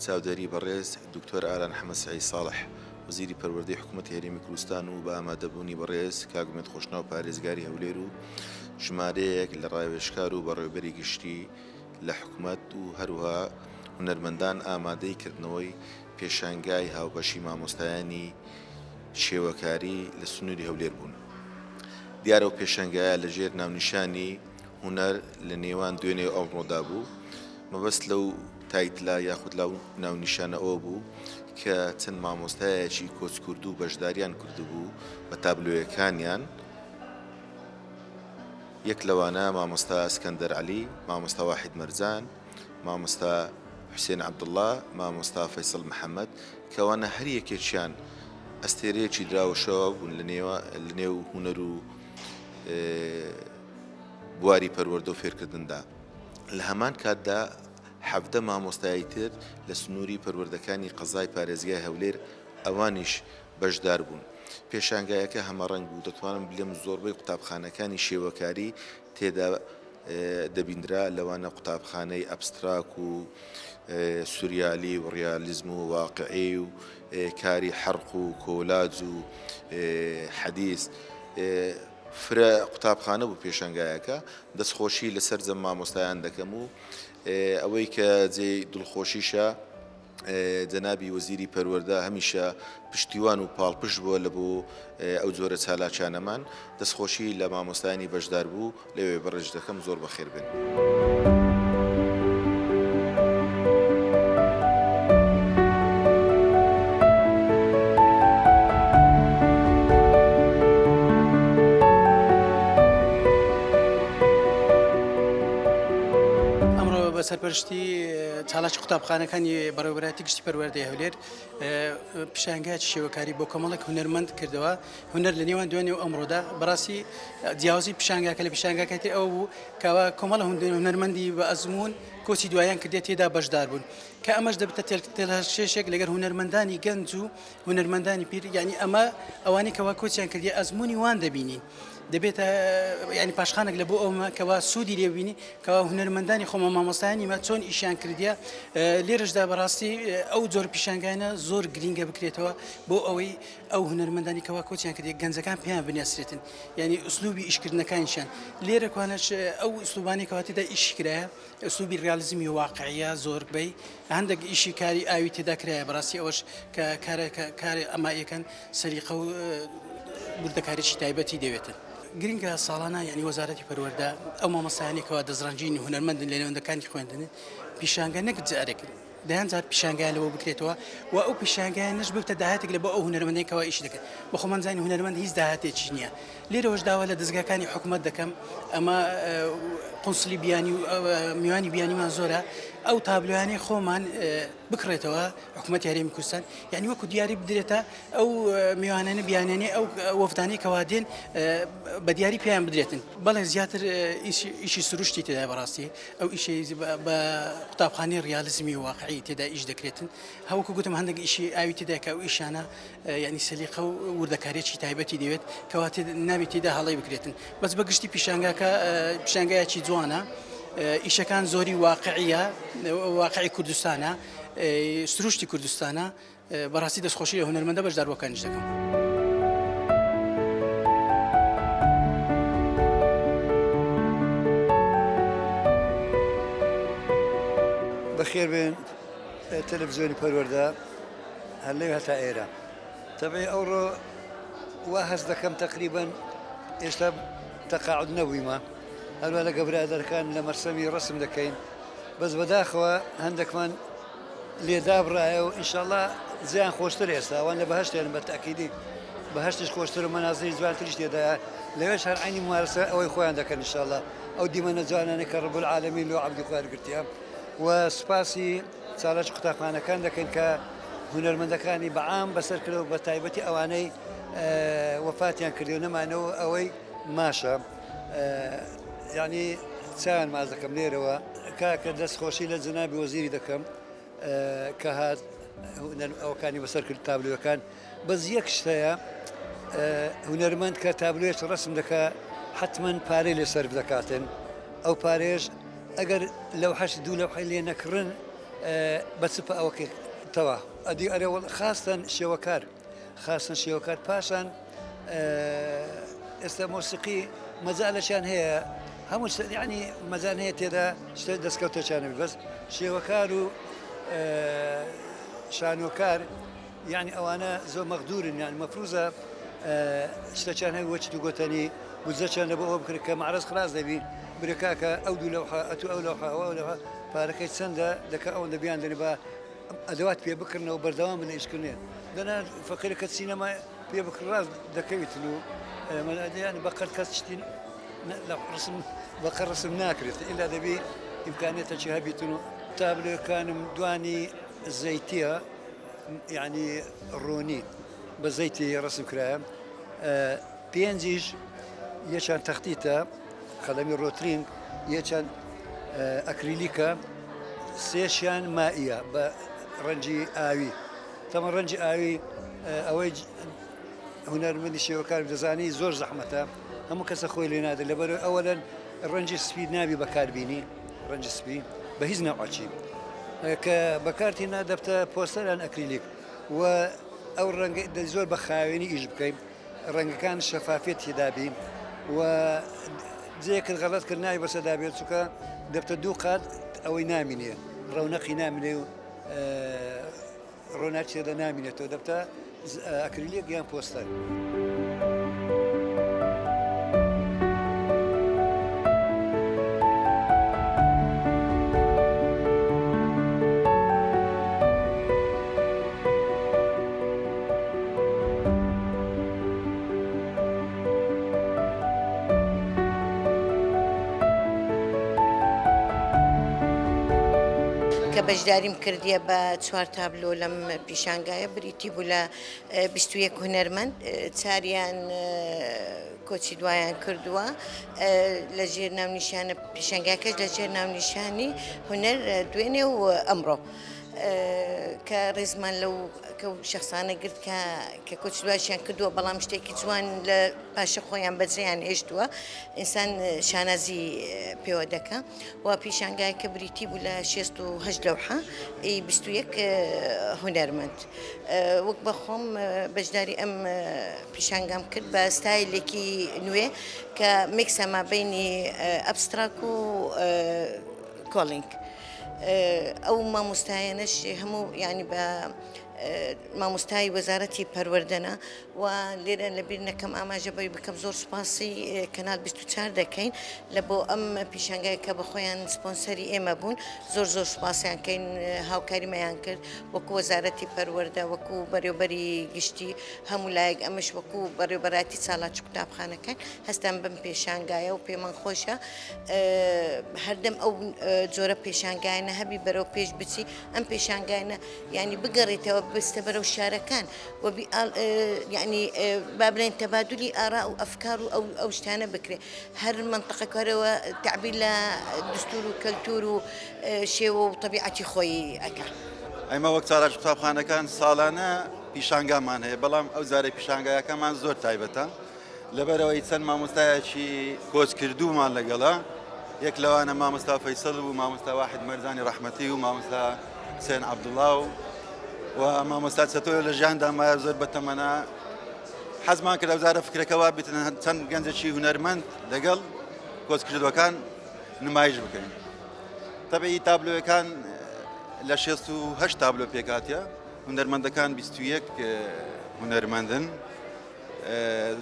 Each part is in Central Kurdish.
چاودێری بەڕێز دکتۆر ئالان حەمەد سەعید ساڵح وەزیری پەروەردەی حکوومەتی هەرێمی کوردستان و بە ئامادەبوونی بەڕێز کاک ئومێد خۆشناو پارێزگاری هەولێر و ژمارەیەک لە ڕاوێژکار و بەڕێوەبەری گشتی لە حکوومەت و هەروەها هونەرمەندان ئامادەی کردنەوەی پێشانگای هاوبەشی مامۆستایانی شێوەکاری لە سنووری هەولێر بوون. دیارە و پێشانگایە لەژێر ناونیشانی هونەر لە نێوان دوێنێ ئەوڕۆدا بوو. مەبەست لەو تایتلا یاخود لەو ناونیشانە ئەوە بوو کە چەند مامۆستایەکی کۆچکورد و بەشداریان کردبوو بە تابلۆیەکانیان. یەک لەوانە مامۆستا ئەسکەندەر عەلی، مامۆستا واحید مەرجان، مامۆستا حوسێن عەبدوڵڵا، مامۆستا فەیسڵ محەممەد کەوانە هەر یەکێکیان ئەستێرەیەکی دراوەشەوە بوون لە نێو هونەر و بواری پەروەردە و فێرکردندا. لە هەمان کاتدا 17 مامۆستایی تر لە سنووری پەروەردەکانی قەزای پارێزگای هەولێر ئەوانیش بەشدار بوون. پێشانگایەکە هەمەڕەنگ بوو، دەتوانم بڵێم زۆربەی قوتابخانەکانی شێوەکاری تێدا دەبیندرا، لەوانە قوتابخانەی ئەبستراک و سوریالی و ڕیالیزم و واقعی و کاری حەرق و کۆلاج و حەدیث فرە قوتابخانە بوو. پێشانگایەکە دەستخۆشی لەسەر جەم مامۆستایان دەکەم و ئەوەی کە جێی دڵخۆشیشە جەنابی وەزیری پەروەردە هەمیشە پشتیوان و پاڵپشت بووە لە بۆ ئەو جۆرە چالاکانەمان. دەستخۆشی لە مامۆستایانی بەشدار بوو، لەوێ بەڕێژ دەکەم زۆر بەخێر بن. سەرپەرشتی چالاکی قوتابخانەکانی بەڕێوەبەری گشتی پەروەردەی هەولێر پیشانگایکی شێوەکاری بۆ کۆمەڵێک هونەرمەند کردەوە. هونەر لە نێوان دوێنێ و ئەمڕۆدا بەڕاستی جیاوازی پیشانگاکە لە پیشانگاکەتی ئەو بوو کەوا کۆمەڵە هونەرمەندی بە ئەزمون کۆچی دوایان کردێت تێدا بەشدار بوون کە ئەمەش دەبێتە تێلەشێشێک لەگەر هونەرمەندانی گەنج و هونەرمەندانی پیر، یعنی ئەمە ئەوانی کەوا کۆچیان کردی ئەزمونی وان دەبینین دەبێتە ینی پاشخانێک لە بۆ ئەومە کەوا سوودی لێبینی کەوا هونەرمەندانی خۆمە مامۆستایانی مە چۆن ئیشیان کردیە. لێرەشدا بەڕاستی ئەو جۆر پیشانگایانە زۆر گرینگە بکرێتەوە بۆ ئەوەی ئەو هونەرمەندانی کەوا کۆچیان کردی گەنجەکان پێیان بنێسرێتن، یعنی ئوسلوبی ئیشکردنەکانیشان لێرە کوانەش ئەو ئوسلوبانی کەوا تێدا ئیشی کرایە، ئوسلوبی ریالیزمی واقعیە زۆربەی هەندێک ئیشی کاری ئاوی تێدا کرایە. بەڕاستی ئەوەش کە کارە ئەمایەکەن سەریقە و بردەکاریی تایبەتی دەوێتن. گرینگە ساڵانە ینی وەزارەتی پەروەردە ئەو مامۆستایانێکەوە دەزڕەنجینی هونەرمەند لە نێوەندەکانی خوێندن پیشانگە نەک جارێکن دەیان جار پیشانگای لەوە بکرێتەوە و ئەو پیشانگایانش ببتە داهاتێک لە بۆ ئەو هونەرمەندێکەوە ئیش دەکەن. بە خۆمان زانی هونەرمەند هیچ داهاتێکی نییە. لێرەوەش داوا لە دەستگاکانی حکوومەت دەکەم، ئەمە قونسلی بیانی و میوانی بیانیمان زۆرە، ئەو تابلویانی خۆمان بکڕێتەوە حکوومەتی هەرێمی کوردستان، یعنی وەکو دیاری بدرێتە ئەو میوانانە بیانێنێ ئەو وەفدانەی کەوا دێن بە دیاری پێیان بدرێتن. بەڵێ زیاتر ئیشی سروشتی تێدا بەڕاستی ئەو ئیشی بە قوتابخانەی ریالیزمی و واقعی تێدا ئیش دەکرێتن. هەوەکو گوتم هەندێک ئیشی ئاوی تێدا کە ئەو ئیشانە یعنی سەلیقە و وردەکاریەکی تایبەتی دەوێت کەوا نابێت تێدا هەڵی بکرێتن. بەس بە گشتی پیشانگاکە پیشانگایەکی جوانە، ئیشەکان زۆری واقعیە، واقعی کوردستانە، سروشتی کوردستانە. بەڕاستی دەستخۆشی لە هونەرمەندە بەشداروەکانیش دەکەم. بەخێر بێن تەلەڤیزیۆنی پەروەردە هەر لێو هەتا ئێرە. تەبعی ئەوڕۆ وا هەست دەکەم تەقریبەن ئێستا تەقاعود نەبوویمە، هەروە لە گەورادەرەکان لە مەرسەمی ڕسم دەکەین، بەس بەداخەوە هەندێکمان لێدا بڕایە و ئینشاءڵڵا زیان خۆشتر ئێستا ئەوان لە بەهەشتێن بە تەئکیدی بەهەشتش خۆشتر و مەنازەری جوانتریش تێدایە. لەوێش هەر عینی ممارسە ئەوەی خۆیان دەکەن ئینشاءڵڵا ئەو دیمەنە جوانانە کە ڕەب العالەمین لۆ عەبدی خوار گرتیان. و سوپاسی چالاکی قوتابخانەکان دەکەن کە هونەرمەندەکانی بەعام بەسەر کردەوە بە تایبەتی ئەوانەی وەفاتیان کردو نەمانەوە ئەوەی ماشە. یعنی چاوان ماز دەکەم لێرەوە کاکە دەستخۆشی لە جەنابی وەزیری دەکەم کە هات ئەوەکانی بەسەر کرد تابلوەکان. بەس یەک شتەیە هونەرمەند کە تابلوێت ڕسم دەکا حتمما پارەی لێ سەرف دەکاتن. ئەو پارێش ئەگەر لەو حەش دوو لەو حەی لێ نەکڕن بەچپە ئەوەکە تەوا ئەدی ئەرێ خاستن شێوەکار پاشان ئێستا مۆسیقی مەجالەشیان هەیە هەموو ینی مەزان هەیە تێدا شتە دەستکەوتەچانە بەس شێوەکار و شانۆکار یعنی ئەوانە زۆر مەغدورن یان مەفروزە شتەچان هەیە وەچ و گۆتەنی بزەچان بۆ ئەوە بکرێت کە معرەز خلاص دەبی برێکاکە ئەو دوو لەوحە ئەتو ئەو لەوحە پارەکەی چەندە دەکە ئەوەندە بیان دەنێ بە ئەدەوات پێ بکردنەوە بەردەوام بنە ئیشکردنێ دەنا فەقیرەکە سینەما پێ بکڕ ڕاست دەکەویتن و مەلادیان بەقەر کەس شتین بەقەر ڕسم ناکرێت ئیلا دەبی ئیمکانێتە چی هەبیتن و تابلۆکانم دوانی زەیتیە یعنی ڕۆنی بە زەیتی ڕسم کرایە پێنجیش یەکیان تەختیتە خەڵەمی ڕۆترینگ یەکیان ئەکریلیکە سێشیان مائیە بە ڕەنجی ئاوی تەمە ڕەنجی ئاوی ئەوەی هونەرمەندی شێوەکار دەزانی زۆر زەحمەتە هەموو کەسە خۆی لێ نادە لەبەر ئەوەلەن ڕەنجی سپی نابی بەکاربیینی ڕەنجی سپی بە هیچ ناوعچی کە بەکارتی نادەبتە پۆستەران ئەکریلیک و ئەو ڕەنگە زۆر بە خاوێنی ئیش بکەین ڕەنگەکان شەفافێت تێدابی و جێکرد غەڵەت کرد ناوی بەسەدابێت چووکە دەبتە دوو قات ئەوەی نامینێ ڕەونەقی نامینێ و ڕۆناچێدە نامینێتەوە دەبتە ئەکریلیک یان پۆستەر. کە بەشداریم کردیە بە 4 تابلۆ لەم پیشانگایە بریتی بوو لە 21 هونەرمەند چاریان کۆچی دوایان کردووە لە ژێر ناونیشانە پیشانگاکەش لە ژێر ناونیشانی هونەر دوێنێ و ئەمڕۆ کە ڕێزمان لەو شخصانە گرت کە کۆچ دوایشیان کردووە بەڵام شتێکی جوان لە پاشە خۆیان بەجێیان هێشتووە ئینسان شانازی پێوە دەکە و پیشانگایکە بریتی بوو لە 68 لەوحە 21 هونەرمەند وەک بەخۆم بەشداری ئەم پیشانگام کرد بە ستایلێکی نوێ کە میکسە مابینی ئەبستراک و کۆڵینگ ئەو مامۆستایانەش هەموو ینی بە مامۆستای وەزارەتی پەروەردەنە و لێرە لەبیر نەکەم ئاماژە بەوەی بکەم زۆر سوپاسی کەنال 24 دەکەین لە بۆ ئەم پیشانگایکە بە خۆیان سپۆنسەری ئێمە بوون زۆر سوپاسیان کەین هاوکاریمەیان کرد وەکو وەزارەتی پەروەردە وەکو بەڕێوەبەری گشتی هەموو لایەک ئەمەش وەکو بەڕێوەبەراتی چالاک قوتابخانەکان هەستان بم پیشانگایە و پێمان خۆشە هەردەم ئەو جۆرە پیشانگایانە هەبی بەرەو پێش بچی ئەم پیشانگایانە ینی بگەڕێتەوە بستە بەرەو شارەکان و یعنی با بڵێن تەبادولی ئارا و ئەفکار و ئەو شتانە بکرێ هەر منطقەکارەوە تعبیر لە دستور و کەلتور و شێوە و طبیعەتی خۆی ئەکا. ئەمە وەک چالاک قوتابخانەکان ساڵانە پیشانگامان هەیە بەڵام ئەو زارە پیشانگایەکەمان زۆر تایبەتە لەبەرەوەی چەند مامۆستایەکی کۆچ کردومان لەگەڵا یەک لەوانە مامۆستا فەیسەڵ و مامۆستا واحد مەرزانی ڕەحمەتی و مامۆستا حسێن عەبدوڵڵا و مامۆستا چەتۆ لە ژیاندا مایە زۆر بەتەمەنە حەزمان کرد ئەوزارە فکرەکەوا بێتن چەند گەنجێکی هونەرمەند لەگەڵ کۆچکردوەکان نمایش بکەین. تەبیعی تابلۆیەکان لە 68 تابلۆ پێکاتە هونەرمەندەکان 21 هونەرمەندن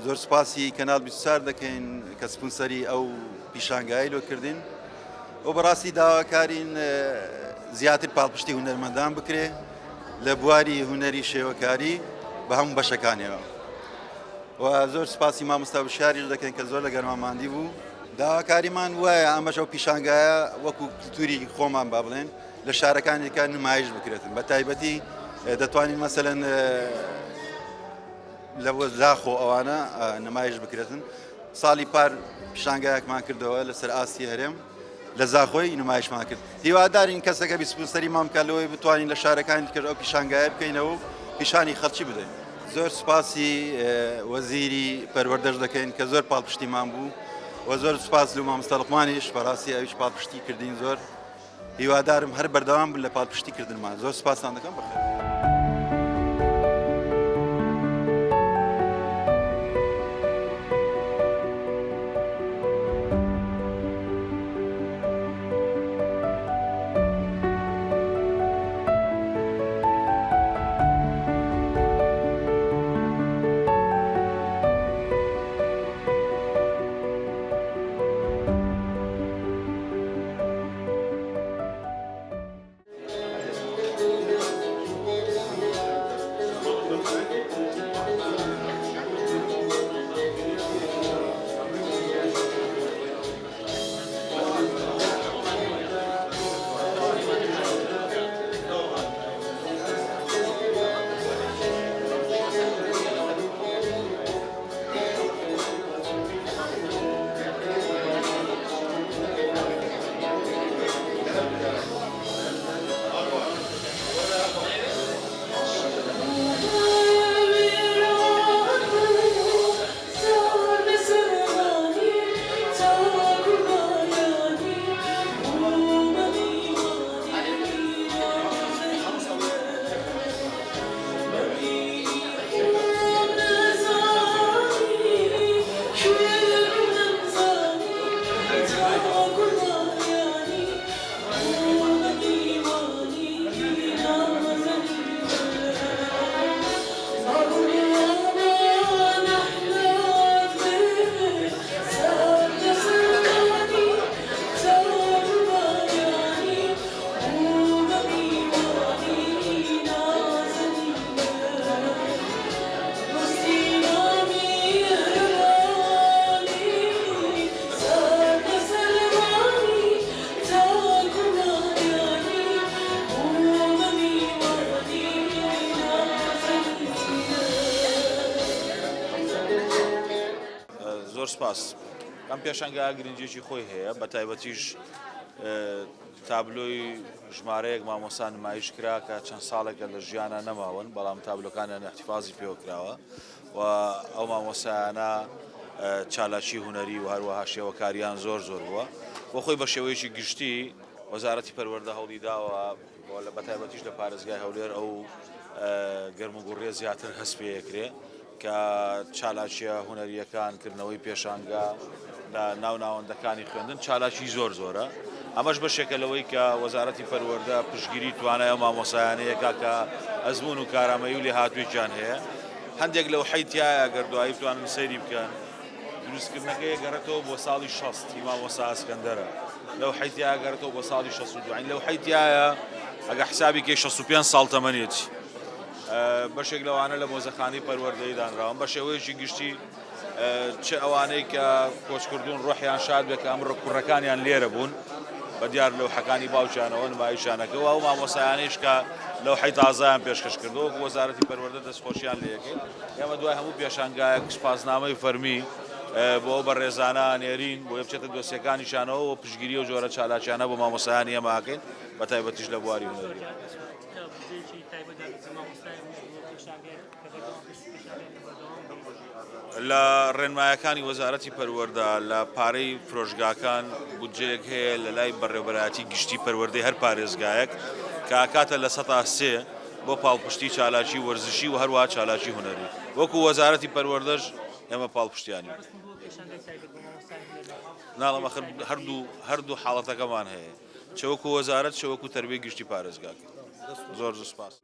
زۆر سپاسی کەنال 24 دەکەین کە سپۆنسەری ئەو پیشانگای لۆ کردین و بەڕاستی داواکارین زیاتر پاڵپشتی هونەرمەندان بکرێ لە بواری هونەری شێوەکاری بە هەموو بەشەکانیەوە و زۆر سپاسی مامۆستا وشاریش دەکەین کە زۆر لە گەرماماندی بوو داواکاریمان وایە ئەمەش ئەو پیشانگایە وەکو کلتوری خۆمان با بڵێن لە شارەکانێکە نمایش بکرێتن بە تایبەتی دەتوانین مەسەلەن لە زاخۆ ئەوانە نمایش بکرێتن ساڵی پار پیشانگایەکمان کردەوە لەسەر ئاسی هەرێم لە زاخۆی نمایشمان کرد هیوادارین کەسەکە سپۆنسەری مام کالەوەی بتوانین لە شارەکانی کرد ئەو پیشانگایە بکەینەوە و پیشانی خەڵکی بدەین زۆر سپاسی وەزیری پەروەردەش دەکەین کە زۆر پاڵپشتیمان بوو و زۆر سپاس لە مامۆستا لوقمانیش بەڕاستی ئەویش پاڵپشتی کردین زۆر هیوادارم هەر بەردەوام بن لە پاڵپشتیکردنمان. زۆر سوپاسان دەکەم بەخێر. زۆر سپاس. ئەم پێشەنگا گرنگێکی خۆی هەیە، بە تایبەتیش تابلۆی ژمارەیەک مامۆستا نمایش کرا کە چەند ساڵێکە لە ژیانە نەماون، بەڵام تابلۆکانیان احتیفازی پێوە کراوە و ئەو مامۆستایانە چالاکی هونەری و هەروەها شێوەکاریان زۆر بووە. بۆ خۆی بە شێوەیەکی گشتی وەزارەتی پەروەردە هەوڵی داوە بە تایبەتیش لە پارێزگای هەولێر ئەو گەرموگوڕێ زیاتر هەست پێیەکرێ کە چالاکیە هونەریەکان کردنەوەی پێشانگا لە ناو ناوەندەکانی خوێندن چالاکی زۆرە. ئەمەش بەشێکە لەوەی کە وەزارەتی پەروەردە پشتگیری توانایە مامۆسایانەیەکە کە ئەزمون و کارامەیی و لێ هاتوویان هەیە. هەندێک لەو حیتایە گەر دوایی بتوانن سەیری بکەن. دروستکردنەکەی گەڕێتەوە بۆ ساڵی 60 مامۆستا ئەسکەندەرە، لەو حیتایە گەڕێتەوە بۆ ساڵی 62 لەو حیتایە ئەگە حسابی کەی 65 ساڵ تەمەنێتی. بەشێک لەوانە لە مۆزەخانەی پەروەردەی دانراون بە شێوەیەکی گشتی چه ئەوانەی کە کۆچکردوون ڕۆحیان شاد بێت کە ئەمڕۆ کوڕەکانیان لێرە بوون بە دیار لەو حەکانی باوچانەوە نمایشانەکەەوە و مامۆسایانیش کە لەو حی تازایان پێشکەش کردەوە وەزارەتی پەروەردە دەستخۆشیان لە یەکەی. ئێمە دوای هەموو پێشانگایەک سپاسنامەی فەرمی بۆ بە ڕێزانە نێرین بۆ بچێتە دۆسیەکانیشانەوە و پشتگیری و جۆرە چالاکیانە بۆ مامۆسایانی ئێماکەین بە تایبەتیش لە بواری هونەری. لە ڕێنمایەکانی وەزارەتی پەروەردە لە پارەی فرۆشگاکان بودجەیەک هەیە لە لای بەڕێوەبەرایەتی گشتی پەروەردەی هەر پارێزگایەک کە کاتە لە 103 بۆ پاڵپشتی چالاکی وەرزشی و هەروەها چالاکی هونەری. وەکو وەزارەتی پەروەردەش ئێمە پاڵپشتیانی ناڵەمە هەردوو حاڵەتەکەمان هەیە، چەوەکو وەزارەت چەوەکو تەربیەی گشتی پارێزگاکە. زۆر سوپاس.